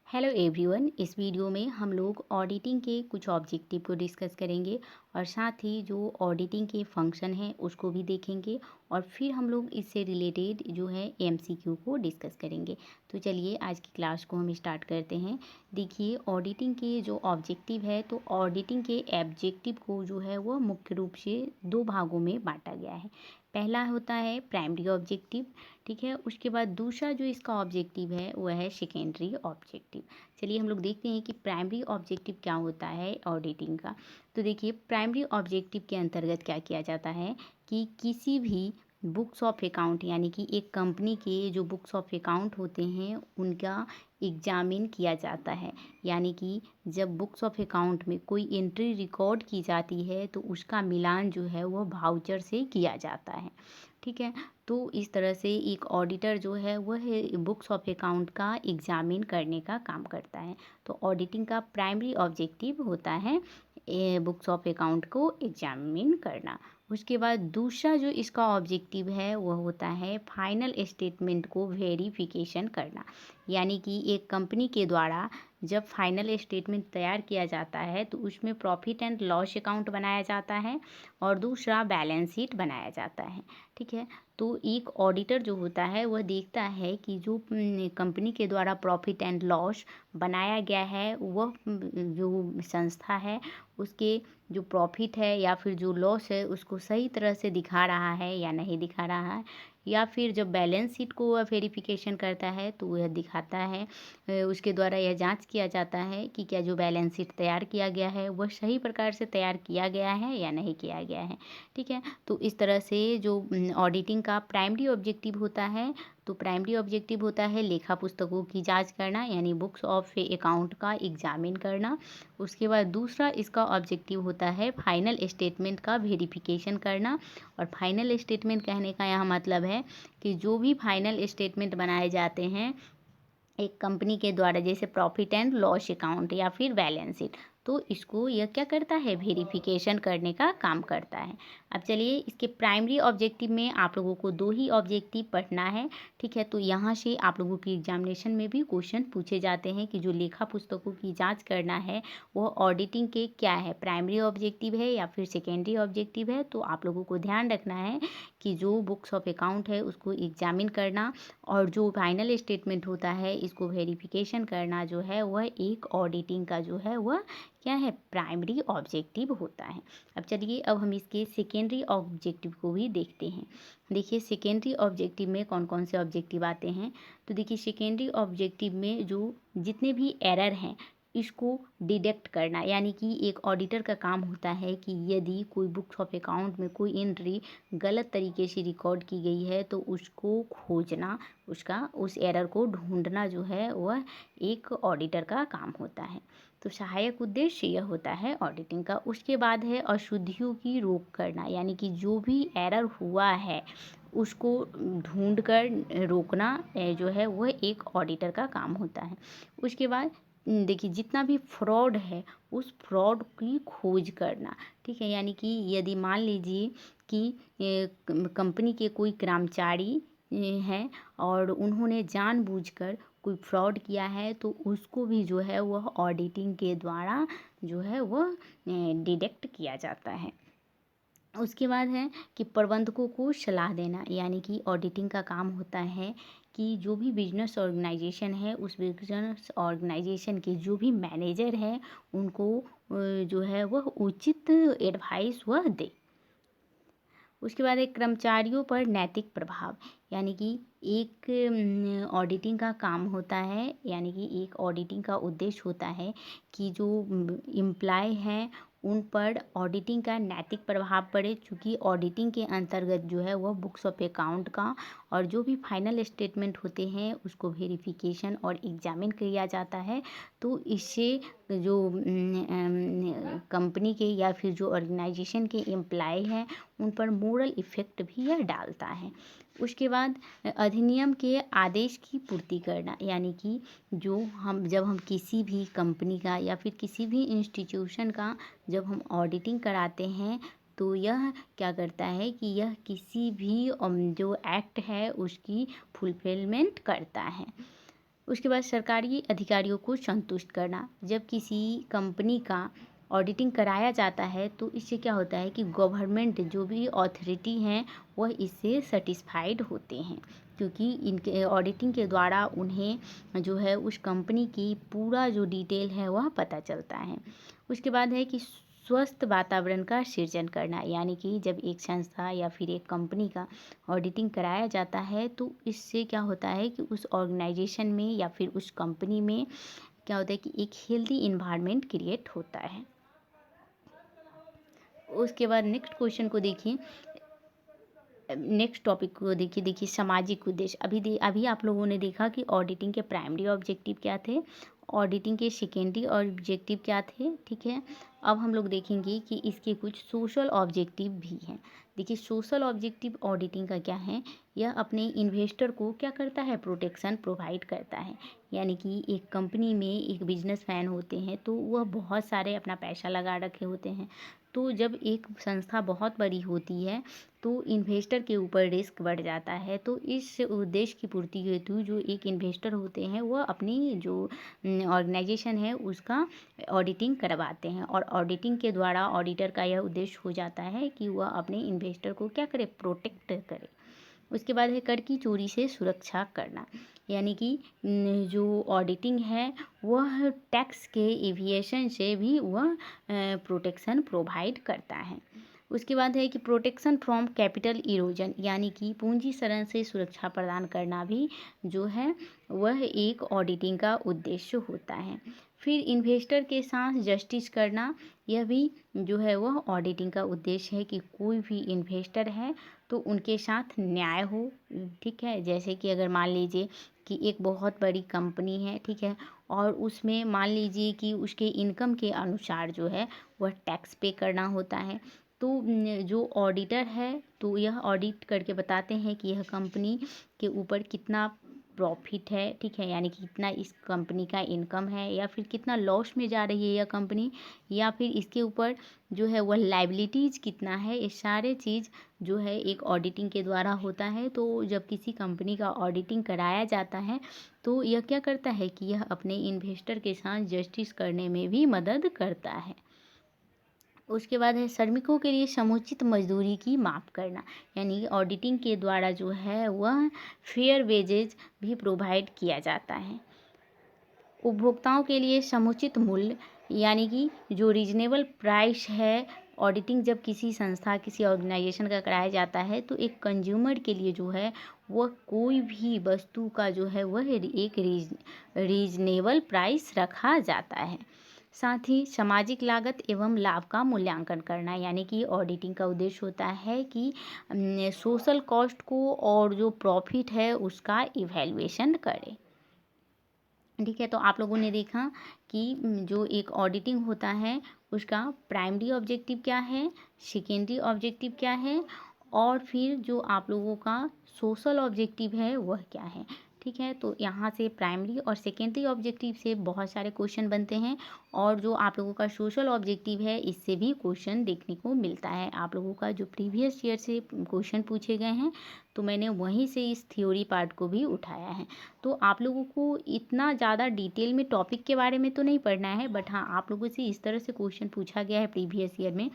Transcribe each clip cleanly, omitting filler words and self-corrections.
Hello everyone. इस video में हम लोग ऑडिटिंग के कुछ ऑब्जेक्टिव को डिस्कस करेंगे और साथ ही जो ऑडिटिंग के फंक्शन हैं उसको भी देखेंगे और फिर हम लोग इससे रिलेटेड जो है एमसीक्यू को डिस्कस करेंगे। तो चलिए आज की क्लास को हम स्टार्ट करते हैं। देखिए ऑडिटिंग के जो ऑब्जेक्टिव है, तो ऑडिटिंग के ऑब्जेक्टिव को जो है वो मुख्य रूप से दो भागों में बांटा गया है। पहला होता है प्राइमरी ऑब्जेक्टिव, ठीक है। उसके बाद दूसरा जो इसका ऑब्जेक्टिव है वह है सेकेंडरी ऑब्जेक्टिव। चलिए हम लोग देखते हैं कि प्राइमरी ऑब्जेक्टिव क्या होता है ऑडिटिंग का। तो देखिए प्राइमरी ऑब्जेक्टिव के अंतर्गत क्या किया जाता है कि किसी भी बुक्स ऑफ अकाउंट, यानी कि एक कंपनी के जो बुक्स ऑफ अकाउंट होते हैं उनका एग्जामिन किया जाता है। यानी कि जब बुक्स ऑफ अकाउंट में कोई एंट्री रिकॉर्ड की जाती है तो उसका मिलान जो है वह वाउचर से किया जाता है, ठीक है। तो इस तरह से एक ऑडिटर जो है वह बुक्स ऑफ अकाउंट का एग्जामिन करने का काम करता है। तो ऑडिटिंग का प्राइमरी ऑब्जेक्टिव होता है बुक्स ऑफ अकाउंट को एग्जामिन करना। उसके बाद दूसरा जो इसका ऑब्जेक्टिव है वह होता है फाइनल स्टेटमेंट को वेरिफिकेशन करना। यानी कि एक कंपनी के द्वारा जब फाइनल स्टेटमेंट तैयार किया जाता है तो उसमें प्रॉफिट एंड लॉस अकाउंट बनाया जाता है और दूसरा बैलेंस शीट बनाया जाता है, ठीक है। तो एक ऑडिटर जो होता है वह देखता है कि जो कंपनी के द्वारा प्रॉफिट एंड लॉस बनाया गया है वह जो संस्था है उसके जो प्रॉफिट है या फिर जो लॉस है उसको सही तरह से दिखा रहा है या नहीं दिखा रहा है। या फिर जब बैलेंस शीट को वह वेरिफिकेशन करता है तो वह दिखाता है, उसके द्वारा यह जांच किया जाता है कि क्या जो बैलेंस शीट तैयार किया गया है वह सही प्रकार से तैयार किया गया है या नहीं किया गया है, ठीक है। तो इस तरह से जो ऑडिटिंग का प्राइमरी ऑब्जेक्टिव होता है, तो प्राइमरी ऑब्जेक्टिव होता है लेखा पुस्तकों की जांच करना, यानी बुक्स ऑफ अकाउंट का एग्जामिन करना। उसके बाद दूसरा इसका ऑब्जेक्टिव होता है फाइनल स्टेटमेंट का वेरिफिकेशन करना। और फाइनल स्टेटमेंट कहने का यह मतलब है कि जो भी फाइनल स्टेटमेंट बनाए जाते हैं एक कंपनी के द्वारा, जैसे प्रॉफिट एंड लॉस अकाउंट या फिर बैलेंस शीट, तो इसको यह क्या करता है, वेरिफिकेशन करने का काम करता है। अब चलिए इसके प्राइमरी ऑब्जेक्टिव में आप लोगों को दो ही ऑब्जेक्टिव पढ़ना है, ठीक है। तो यहाँ से आप लोगों की एग्जामिनेशन में भी क्वेश्चन पूछे जाते हैं कि जो लेखा पुस्तकों की जांच करना है वह ऑडिटिंग के क्या है, प्राइमरी ऑब्जेक्टिव है या फिर सेकेंडरी ऑब्जेक्टिव है। तो आप लोगों को ध्यान रखना है कि जो बुक्स ऑफ अकाउंट है उसको एग्जामिन करना और जो फाइनल स्टेटमेंट होता है इसको वेरिफिकेशन करना जो है वह एक ऑडिटिंग का जो है वह क्या है, प्राइमरी ऑब्जेक्टिव होता है। अब चलिए अब हम इसके सेकेंडरी ऑब्जेक्टिव को भी देखते हैं। देखिए सेकेंडरी ऑब्जेक्टिव में कौन कौन से ऑब्जेक्टिव आते हैं। तो देखिए सेकेंडरी ऑब्जेक्टिव में जो जितने भी एरर हैं इसको डिडक्ट करना, यानी कि एक ऑडिटर का काम होता है कि यदि कोई बुक्स ऑफ अकाउंट में कोई एंट्री गलत तरीके से रिकॉर्ड की गई है तो उसको खोजना, उसका उस एरर को ढूंढना जो है वह एक ऑडिटर का काम होता है। तो सहायक उद्देश्य यह होता है ऑडिटिंग का। उसके बाद है अशुद्धियों की रोक करना, यानी कि जो भी एरर हुआ है उसको ढूंढ कर रोकना जो है वह एक ऑडिटर का काम होता है। उसके बाद देखिए जितना भी फ्रॉड है उस फ्रॉड की खोज करना, ठीक है। यानी कि यदि मान लीजिए कि कंपनी के कोई कर्मचारी हैं और उन्होंने जानबूझकर कोई फ्रॉड किया है तो उसको भी जो है वह ऑडिटिंग के द्वारा जो है वह डिटेक्ट किया जाता है। उसके बाद है कि प्रबंधकों को सलाह देना, यानी कि ऑडिटिंग का काम होता है कि जो भी बिजनेस ऑर्गेनाइजेशन है उस बिजनेस ऑर्गेनाइजेशन के जो भी मैनेजर हैं उनको जो है वह उचित एडवाइस वह दे। उसके बाद एक कर्मचारियों पर नैतिक प्रभाव, यानी कि एक ऑडिटिंग का काम होता है, यानी कि एक ऑडिटिंग का उद्देश्य होता है कि जो एम्प्लॉय हैं उन पर ऑडिटिंग का नैतिक प्रभाव पड़े, क्योंकि ऑडिटिंग के अंतर्गत जो है वह बुक्स ऑफ अकाउंट का और जो भी फाइनल स्टेटमेंट होते हैं उसको वेरिफिकेशन और एग्जामिन किया जाता है। तो इससे जो कंपनी के या फिर जो ऑर्गेनाइजेशन के एम्प्लॉय हैं उन पर मोरल इफ़ेक्ट भी यह डालता है। उसके बाद अधिनियम के आदेश की पूर्ति करना, यानी कि जब हम किसी भी कंपनी का या फिर किसी भी इंस्टीट्यूशन का जब हम ऑडिटिंग कराते हैं तो यह क्या करता है कि यह किसी भी जो एक्ट है उसकी फुलफिलमेंट करता है। उसके बाद सरकारी अधिकारियों को संतुष्ट करना। जब किसी कंपनी का ऑडिटिंग कराया जाता है तो इससे क्या होता है कि गवर्नमेंट जो भी अथॉरिटी हैं वह इससे सेटिस्फाइड होते हैं, क्योंकि इनके ऑडिटिंग के द्वारा उन्हें जो है उस कंपनी की पूरा जो डिटेल है वह पता चलता है। उसके बाद है कि स्वस्थ वातावरण का सृजन करना, यानी कि जब एक संस्था या फिर एक कंपनी का ऑडिटिंग कराया जाता है तो इससे क्या होता है कि उस ऑर्गेनाइजेशन में या फिर उस कंपनी में क्या होता है कि एक हेल्दी इन्वायरमेंट क्रिएट होता है। उसके बाद नेक्स्ट क्वेश्चन को देखिए, नेक्स्ट टॉपिक को देखिए सामाजिक उद्देश्य। अभी आप लोगों ने देखा कि ऑडिटिंग के प्राइमरी ऑब्जेक्टिव क्या थे, ऑडिटिंग के सेकेंडरी ऑब्जेक्टिव क्या थे, ठीक है। अब हम लोग देखेंगे कि इसके कुछ सोशल ऑब्जेक्टिव भी हैं। देखिए सोशल ऑब्जेक्टिव ऑडिटिंग का क्या है, यह अपने इन्वेस्टर को क्या करता है, प्रोटेक्शन प्रोवाइड करता है। यानी कि एक कंपनी में एक बिजनेसमैन होते हैं तो वह बहुत सारे अपना पैसा लगा रखे होते हैं, तो जब एक संस्था बहुत बड़ी होती है तो इन्वेस्टर के ऊपर रिस्क बढ़ जाता है। तो इस उद्देश्य की पूर्ति हेतु जो एक इन्वेस्टर होते हैं वह अपनी जो ऑर्गेनाइजेशन है उसका ऑडिटिंग करवाते हैं, और ऑडिटिंग के द्वारा ऑडिटर का यह उद्देश्य हो जाता है कि वह अपने इन्वेस्टर को क्या करे, प्रोटेक्ट करे। उसके बाद है कर की चोरी से सुरक्षा करना, यानी कि जो ऑडिटिंग है वह टैक्स के एविएशन से भी वह प्रोटेक्शन प्रोवाइड करता है। उसके बाद है कि प्रोटेक्शन फ्रॉम कैपिटल इरोजन, यानी कि पूंजी शरण से सुरक्षा प्रदान करना भी जो है वह एक ऑडिटिंग का उद्देश्य होता है। फिर इन्वेस्टर के साथ जस्टिस करना, यह भी जो है वह ऑडिटिंग का उद्देश्य है कि कोई भी इन्वेस्टर है तो उनके साथ न्याय हो, ठीक है। जैसे कि अगर मान लीजिए कि एक बहुत बड़ी कंपनी है, ठीक है, और उसमें मान लीजिए कि उसके इनकम के अनुसार जो है वह टैक्स पे करना होता है, तो जो ऑडिटर है तो यह ऑडिट करके बताते हैं कि यह कंपनी के ऊपर कितना प्रॉफिट है, ठीक है, यानी कि कितना इस कंपनी का इनकम है या फिर कितना लॉस में जा रही है यह कंपनी, या फिर इसके ऊपर जो है वह लाइबिलिटीज़ कितना है, ये सारे चीज़ जो है एक ऑडिटिंग के द्वारा होता है। तो जब किसी कंपनी का ऑडिटिंग कराया जाता है तो यह क्या करता है कि यह अपने इन्वेस्टर के साथ जस्टिस करने में भी मदद करता है। उसके बाद है श्रमिकों के लिए समुचित मजदूरी की माफ़ करना, यानी ऑडिटिंग के द्वारा जो है वह फेयर वेजेज भी प्रोवाइड किया जाता है। उपभोक्ताओं के लिए समुचित मूल्य, यानी कि जो रीजनेबल प्राइस है, ऑडिटिंग जब किसी संस्था किसी ऑर्गेनाइजेशन का कराया जाता है तो एक कंज्यूमर के लिए जो है वह कोई भी वस्तु का जो है वह एक रीजनेबल प्राइस रखा जाता है। साथ ही सामाजिक लागत एवं लाभ का मूल्यांकन करना, यानी कि ऑडिटिंग का उद्देश्य होता है कि सोशल कॉस्ट को और जो प्रॉफिट है उसका इवैल्यूएशन करें, ठीक है। तो आप लोगों ने देखा कि जो एक ऑडिटिंग होता है उसका प्राइमरी ऑब्जेक्टिव क्या है, सेकेंडरी ऑब्जेक्टिव क्या है, और फिर जो आप लोगों का सोशल ऑब्जेक्टिव है वह क्या है, ठीक है। तो यहाँ से प्राइमरी और सेकेंडरी ऑब्जेक्टिव से बहुत सारे क्वेश्चन बनते हैं, और जो आप लोगों का सोशल ऑब्जेक्टिव है इससे भी क्वेश्चन देखने को मिलता है। आप लोगों का जो प्रीवियस ईयर से क्वेश्चन पूछे गए हैं तो मैंने वहीं से इस थ्योरी पार्ट को भी उठाया है। तो आप लोगों को इतना ज़्यादा डिटेल में टॉपिक के बारे में तो नहीं पढ़ना है, बट हाँ आप लोगों से इस तरह से क्वेश्चन पूछा गया है प्रीवियस ईयर में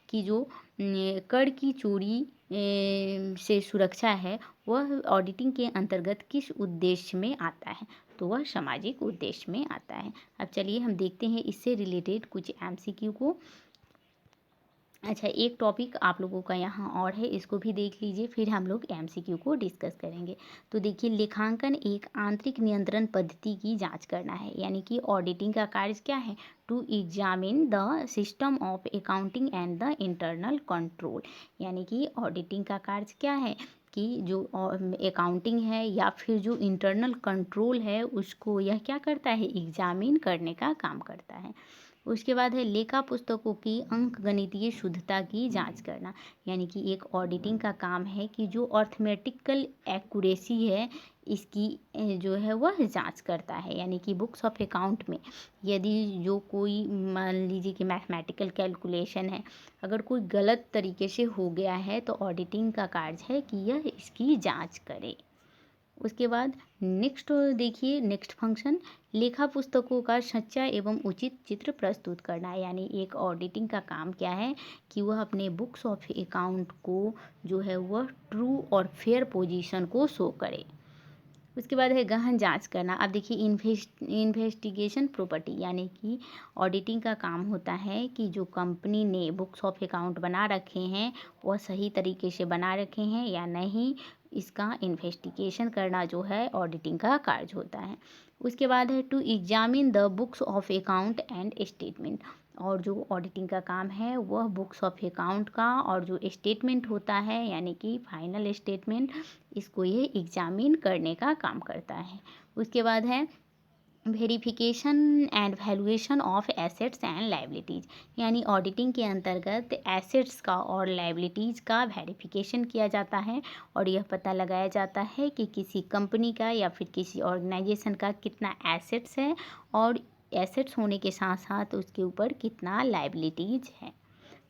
कि जो कर की चोरी से सुरक्षा है वह ऑडिटिंग के अंतर्गत किस उद्देश्य में आता है, तो वह सामाजिक उद्देश्य में आता है। अब चलिए हम देखते हैं इससे रिलेटेड कुछ एमसीक्यू को। अच्छा, एक टॉपिक आप लोगों का यहाँ और है, इसको भी देख लीजिए, फिर हम लोग एमसीक्यू को डिस्कस करेंगे। तो देखिए लेखांकन एक आंतरिक नियंत्रण पद्धति की जांच करना है, यानी कि ऑडिटिंग का कार्य क्या है, to examine the system of accounting and the internal control, यानी कि ऑडिटिंग का कार्य क्या है कि जो अकाउंटिंग है या फिर जो इंटरनल कंट्रोल है उसको यह क्या करता है, एग्जामिन करने का काम करता है। उसके बाद है लेखा पुस्तकों की अंकगणितीय शुद्धता की जांच करना, यानी कि एक ऑडिटिंग का काम है कि जो अर्थमेटिकल एक्यूरेसी है इसकी जो है वह जांच करता है, यानी कि बुक्स ऑफ अकाउंट में यदि जो कोई मान लीजिए कि मैथमेटिकल कैलकुलेशन है अगर कोई गलत तरीके से हो गया है तो ऑडिटिंग का कार्य है कि यह इसकी जांच करे। उसके बाद नेक्स्ट देखिए, नेक्स्ट फंक्शन लेखा पुस्तकों का सच्चा एवं उचित चित्र प्रस्तुत करना, यानी एक ऑडिटिंग का काम क्या है कि वह अपने बुक्स ऑफ अकाउंट को जो है वह ट्रू और फेयर पोजीशन को शो करे। उसके बाद है गहन जांच करना। अब देखिए इन्वेस्टिगेशन प्रॉपर्टी, यानी कि ऑडिटिंग का काम होता है कि जो कंपनी ने बुक्स ऑफ अकाउंट बना रखे हैं वह सही तरीके से बना रखे हैं या नहीं, इसका इन्वेस्टिगेशन करना जो है ऑडिटिंग का कार्य होता है। उसके बाद है to examine the books of account and statement, और जो ऑडिटिंग का काम है वह बुक्स ऑफ अकाउंट का और जो स्टेटमेंट होता है यानी कि फाइनल स्टेटमेंट, इसको ये एग्जामिन करने का काम करता है। उसके बाद है verification and valuation of assets and liabilities, यानी ऑडिटिंग के अंतर्गत एसेट्स का और लाइबिलिटीज़ का वेरिफिकेशन किया जाता है और यह पता लगाया जाता है कि किसी कंपनी का या फिर किसी ऑर्गेनाइजेशन का कितना एसेट्स है और एसेट्स होने के साथ साथ उसके ऊपर कितना लाइबिलिटीज़ है।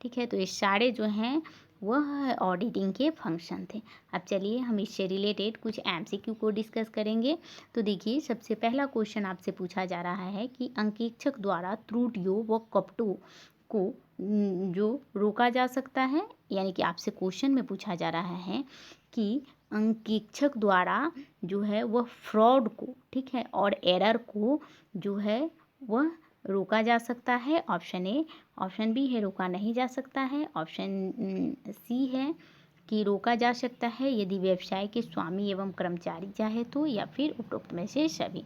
ठीक है, तो ये सारे जो हैं वह ऑडिटिंग के फंक्शन थे। अब चलिए हम इससे रिलेटेड कुछ एमसीक्यू को डिस्कस करेंगे। तो देखिए, सबसे पहला क्वेश्चन आपसे पूछा जा रहा है कि अंकेक्षक द्वारा त्रुटियों व कपटों को जो रोका जा सकता है, यानी कि आपसे क्वेश्चन में पूछा जा रहा है कि अंकेक्षक द्वारा जो है वह फ्रॉड को, ठीक है, और एरर को जो है वह रोका जा सकता है। Option A. ऑप्शन बी है रोका नहीं जा सकता है। ऑप्शन सी है कि रोका जा सकता है यदि व्यवसाय के स्वामी एवं कर्मचारी चाहे तो, या फिर उपरोक्त में से सभी।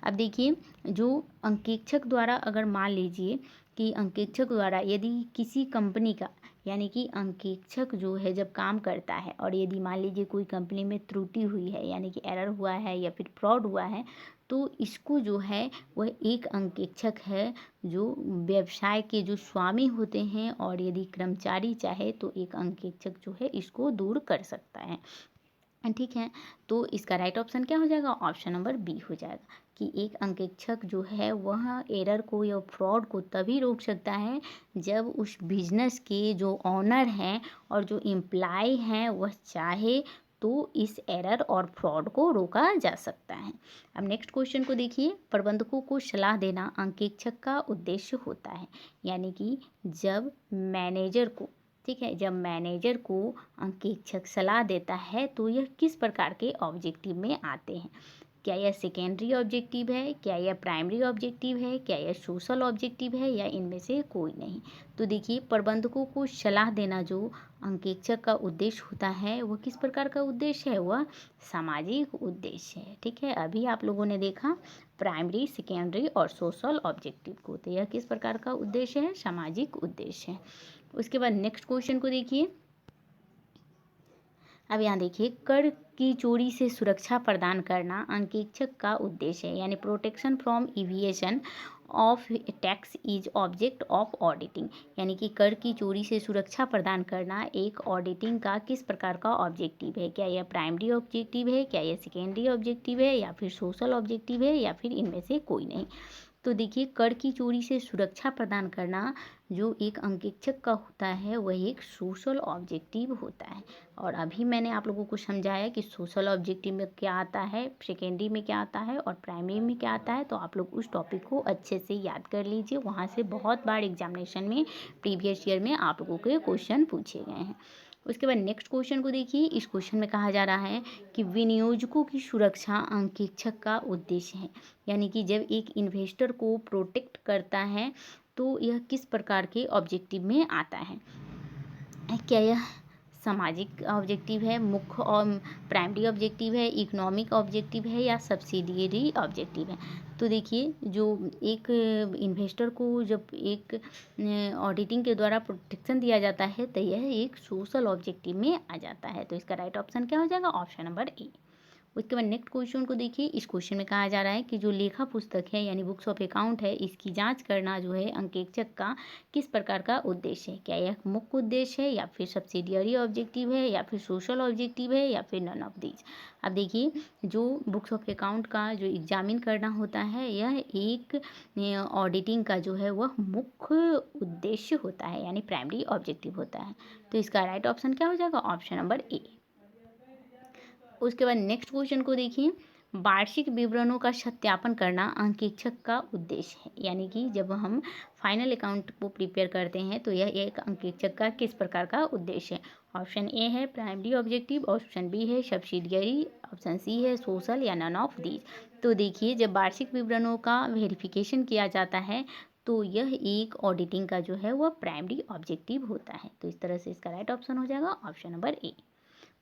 अब देखिए, जो अंकेक्षक द्वारा, अगर मान लीजिए कि अंकेक्षक द्वारा यदि किसी कंपनी का, यानी कि अंकेक्षक जो है जब काम करता है और यदि मान लीजिए कोई कंपनी में त्रुटि हुई है, यानी कि एरर हुआ है या फिर फ्रॉड हुआ है, तो इसको जो है वह एक अंकेक्षक है जो व्यवसाय के जो स्वामी होते हैं, और यदि कर्मचारी चाहे तो एक अंकेक्षक जो है इसको दूर कर सकता है। ठीक है, तो इसका राइट ऑप्शन क्या हो जाएगा? ऑप्शन नंबर बी हो जाएगा कि एक अंकेक्षक जो है वह एरर को या फ्रॉड को तभी रोक सकता है जब उस बिजनेस के जो ऑनर हैं और जो एम्प्लॉय हैं वह चाहे तो इस एरर और फ्रॉड को रोका जा सकता है। अब नेक्स्ट क्वेश्चन को देखिए, प्रबंधकों को सलाह देना अंकेक्षक का उद्देश्य होता है, यानी कि जब मैनेजर को, ठीक है, जब मैनेजर को अंकेक्षक सलाह देता है तो यह किस प्रकार के ऑब्जेक्टिव में आते हैं? क्या यह सेकेंडरी ऑब्जेक्टिव है, क्या यह प्राइमरी ऑब्जेक्टिव है, क्या यह सोशल ऑब्जेक्टिव है, या इनमें से कोई नहीं? तो देखिए, प्रबंधकों को सलाह देना जो अंकेक्षक का उद्देश्य होता है वह किस प्रकार का उद्देश्य है? वह सामाजिक उद्देश्य है। ठीक है, अभी आप लोगों ने देखा प्राइमरी, सेकेंडरी और सोशल ऑब्जेक्टिव को, तो यह किस प्रकार का उद्देश्य है? सामाजिक उद्देश्य है। उसके बाद नेक्स्ट क्वेश्चन को देखिए। अब यहाँ देखिए, कर की चोरी से सुरक्षा प्रदान करना अंकेक्षक का उद्देश्य है, यानी protection from इविएशन of tax is object of auditing, यानी कि कर की चोरी से सुरक्षा प्रदान करना एक ऑडिटिंग का किस प्रकार का ऑब्जेक्टिव है? क्या यह प्राइमरी ऑब्जेक्टिव है, क्या यह सेकेंडरी ऑब्जेक्टिव है, या फिर सोशल ऑब्जेक्टिव है, या फिर इनमें से कोई नहीं? तो देखिए, कर की चोरी से सुरक्षा प्रदान करना जो एक अंकेक्षक का होता है वह एक सोशल ऑब्जेक्टिव होता है। और अभी मैंने आप लोगों को समझाया कि सोशल ऑब्जेक्टिव में क्या आता है, सेकेंडरी में क्या आता है और प्राइमरी में क्या आता है, तो आप लोग उस टॉपिक को अच्छे से याद कर लीजिए। वहाँ से बहुत बार एग्जामिनेशन में प्रीवियस ईयर में आप लोगों के क्वेश्चन पूछे गए हैं। उसके बाद नेक्स्ट क्वेश्चन को देखिए। इस क्वेश्चन में कहा जा रहा है कि विनियोजकों की सुरक्षा अंकेक्षक का उद्देश्य है, यानी कि जब एक इन्वेस्टर को प्रोटेक्ट करता है तो यह किस प्रकार के ऑब्जेक्टिव में आता है? क्या यह सामाजिक ऑब्जेक्टिव है, मुख्य और प्राइमरी ऑब्जेक्टिव है, इकोनॉमिक ऑब्जेक्टिव है, या सब्सिडियरी ऑब्जेक्टिव है? तो देखिए, जो एक इन्वेस्टर को जब एक ऑडिटिंग के द्वारा प्रोटेक्शन दिया जाता है तो यह एक सोशल ऑब्जेक्टिव में आ जाता है। तो इसका राइट ऑप्शन क्या हो जाएगा? Option number A. उसके बाद नेक्स्ट क्वेश्चन को देखिए। इस क्वेश्चन में कहा जा रहा है कि जो लेखा पुस्तक है यानी बुक्स ऑफ अकाउंट है, इसकी जांच करना जो है अंकेक्षक का किस प्रकार का उद्देश्य है? क्या यह मुख्य उद्देश्य है, या फिर सब्सिडियरी ऑब्जेक्टिव है, या फिर सोशल ऑब्जेक्टिव है, या फिर नन ऑफ दीज? अब देखिए, जो बुक्स ऑफ अकाउंट का जो एग्जामिन करना होता है यह एक ऑडिटिंग का जो है वह मुख्य उद्देश्य होता है, यानी प्राइमरी ऑब्जेक्टिव होता है। तो इसका राइट ऑप्शन क्या हो जाएगा? Option number A. उसके बाद नेक्स्ट क्वेश्चन को देखिए, वार्षिक विवरणों का सत्यापन करना अंकेक्षक का उद्देश्य है। यानी कि जब हम फाइनल अकाउंट को प्रिपेयर करते हैं तो यह एक अंकेक्षक का किस प्रकार का उद्देश्य है। ऑप्शन ए है प्राइमरी ऑब्जेक्टिव, ऑप्शन बी है सब्सिडियरी, ऑप्शन सी है सोशल या नन ऑफ दीज। तो देखिए, जब वार्षिक विवरणों का वेरिफिकेशन किया जाता है तो यह एक ऑडिटिंग का जो है वह प्राइमरी ऑब्जेक्टिव होता है। तो इस तरह से इसका राइट ऑप्शन हो जाएगा ऑप्शन नंबर ए।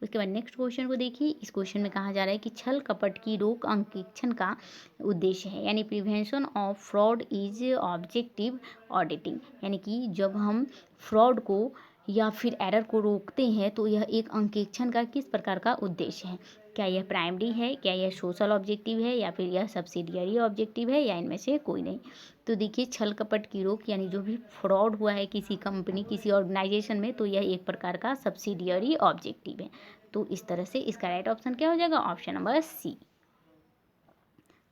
उसके बाद नेक्स्ट क्वेश्चन को देखिए, इस क्वेश्चन में कहा जा रहा है कि छल कपट की रोक अंकेक्षण का उद्देश्य है। यानी prevention of fraud is objective auditing. यानी कि जब हम फ्रॉड को या फिर एरर को रोकते हैं तो यह एक अंकेक्षण का किस प्रकार का उद्देश्य है। क्या यह प्राइमरी है, क्या यह सोशल ऑब्जेक्टिव है, या फिर यह सब्सिडियरी ऑब्जेक्टिव है, या इनमें से कोई नहीं। तो देखिए, छल कपट की रोक यानी जो भी फ्रॉड हुआ है किसी कंपनी किसी ऑर्गेनाइजेशन में तो यह एक प्रकार का सब्सिडियरी ऑब्जेक्टिव है। तो इस तरह से इसका राइट ऑप्शन क्या हो जाएगा ऑप्शन नंबर सी।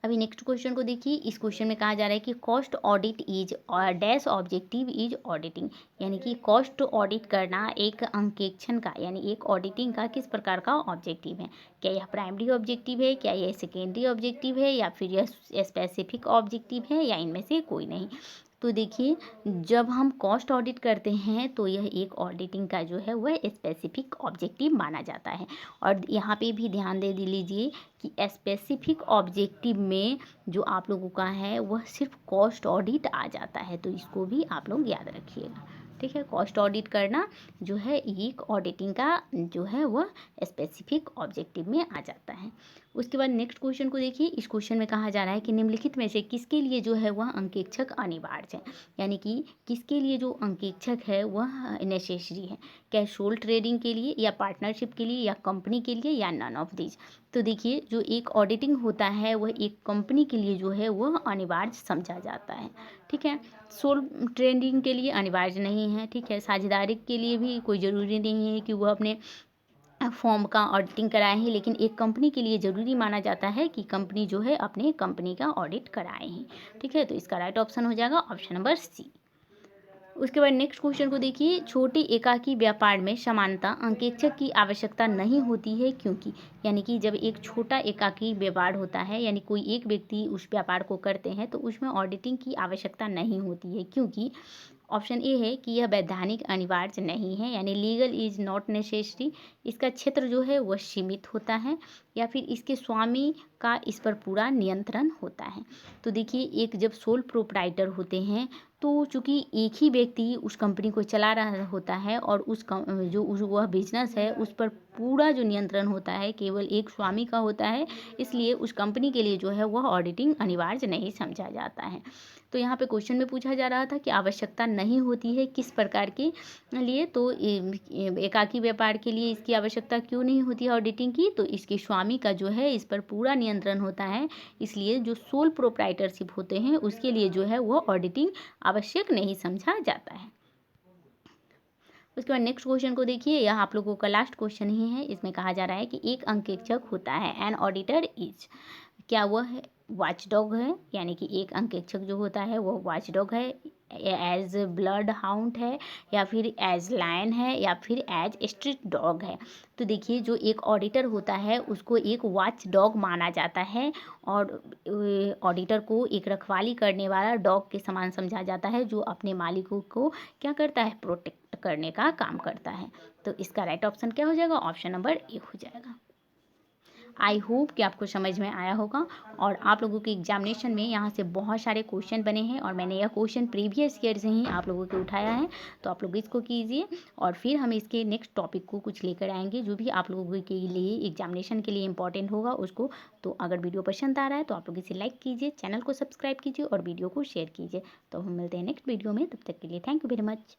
अभी नेक्स्ट क्वेश्चन को देखिए, इस क्वेश्चन में कहा जा रहा है कि कॉस्ट ऑडिट इज और डैश ऑब्जेक्टिव इज ऑडिटिंग। यानी कि कॉस्ट ऑडिट करना एक अंकेक्षण का यानी एक ऑडिटिंग का किस प्रकार का ऑब्जेक्टिव है। क्या यह प्राइमरी ऑब्जेक्टिव है, क्या यह सेकेंडरी ऑब्जेक्टिव है, या फिर यह स्पेसिफिक ऑब्जेक्टिव है, या इनमें से कोई नहीं। तो देखिए, जब हम कॉस्ट ऑडिट करते हैं तो यह एक ऑडिटिंग का जो है वह स्पेसिफिक ऑब्जेक्टिव माना जाता है। और यहाँ पे भी ध्यान दे लीजिए कि स्पेसिफिक ऑब्जेक्टिव में जो आप लोगों का है वह सिर्फ कॉस्ट ऑडिट आ जाता है। तो इसको भी आप लोग याद रखिएगा, ठीक है। कॉस्ट ऑडिट करना जो है एक ऑडिटिंग का जो है वह स्पेसिफिक ऑब्जेक्टिव में आ जाता है। उसके बाद नेक्स्ट क्वेश्चन को देखिए, इस क्वेश्चन में कहा जा रहा है कि निम्नलिखित में से किसके लिए जो है वह अंकेक्षक अनिवार्य है। यानी कि किसके लिए जो अंकेक्षक है वह नेसेसरी है। क्या सोल ट्रेडिंग के लिए, या पार्टनरशिप के लिए, या कंपनी के लिए, या नन ऑफ दीज। तो देखिए, जो एक ऑडिटिंग होता है वह एक कंपनी के लिए जो है वह अनिवार्य समझा जाता है, ठीक है। सोल ट्रेडिंग के लिए अनिवार्य नहीं है, ठीक है। साझेदारी के लिए भी कोई ज़रूरी नहीं है कि वह अपने फॉर्म का ऑडिटिंग कराए हैं, लेकिन एक कंपनी के लिए ज़रूरी माना जाता है कि कंपनी जो है अपने कंपनी का ऑडिट कराए हैं, ठीक है। तो इसका राइट ऑप्शन हो जाएगा ऑप्शन नंबर सी। उसके बाद नेक्स्ट क्वेश्चन को देखिए, छोटे एकाकी व्यापार में समानता अंकेक्षक की आवश्यकता नहीं होती है क्योंकि। यानी कि जब एक छोटा एकाकी व्यापार होता है यानी कोई एक व्यक्ति उस व्यापार को करते हैं तो उसमें ऑडिटिंग की आवश्यकता नहीं होती है क्योंकि ऑप्शन ए है कि यह वैधानिक अनिवार्य नहीं है, यानी लीगल इज नॉट नेसेसरी। इसका क्षेत्र जो है वह सीमित होता है, या फिर इसके स्वामी का इस पर पूरा नियंत्रण होता है। तो देखिए, एक जब सोल प्रोप्राइटर होते हैं तो चूंकि एक ही व्यक्ति उस कंपनी को चला रहा होता है और वह बिजनेस है उस पर पूरा जो नियंत्रण होता है केवल एक स्वामी का होता है, इसलिए उस कंपनी के लिए जो है वह ऑडिटिंग अनिवार्य नहीं समझा जाता है। तो यहाँ पे क्वेश्चन में पूछा जा रहा था कि आवश्यकता नहीं होती है किस प्रकार के लिए। तो एकाकी व्यापार के लिए इसकी आवश्यकता क्यों नहीं होती है ऑडिटिंग की, तो इसके स्वामी का जो है इस पर पूरा नियंत्रण होता है, इसलिए जो सोल प्रोप्राइटरशिप होते हैं उसके लिए जो है वह ऑडिटिंग आवश्यक नहीं समझा जाता है। उसके बाद नेक्स्ट क्वेश्चन को देखिए, यह आप लोगों का लास्ट क्वेश्चन ही है। इसमें कहा जा रहा है कि एक अंकेक्षक होता है, एन ऑडिटर इज। क्या वह वॉच डॉग है, यानी कि एक अंकेक्षक जो होता है वह वॉच डॉग है, एज ब्लड हाउंड है, या फिर एज लायन है, या फिर एज स्ट्रीट डॉग है। तो देखिए, जो एक ऑडिटर होता है उसको एक वॉच डॉग माना जाता है और ऑडिटर को एक रखवाली करने वाला डॉग के समान समझा जाता है जो अपने मालिकों को क्या करता है, प्रोटेक्ट करने का काम करता है। तो इसका राइट ऑप्शन क्या हो जाएगा, ऑप्शन नंबर ए हो जाएगा। आई होप कि आपको समझ में आया होगा और आप लोगों के एग्जामिनेशन में यहाँ से बहुत सारे क्वेश्चन बने हैं और मैंने यह क्वेश्चन प्रीवियस ईयर से ही आप लोगों के उठाया है। तो आप लोग इसको कीजिए और फिर हम इसके नेक्स्ट टॉपिक को कुछ लेकर आएंगे जो भी आप लोगों के लिए एग्जामिनेशन के लिए इंपॉर्टेंट होगा उसको। तो अगर वीडियो पसंद आ रहा है तो आप लोग इसे लाइक कीजिए, चैनल को सब्सक्राइब कीजिए और वीडियो को शेयर कीजिए। तो हम मिलते हैं नेक्स्ट वीडियो में, तब तक के लिए थैंक यू वेरी मच।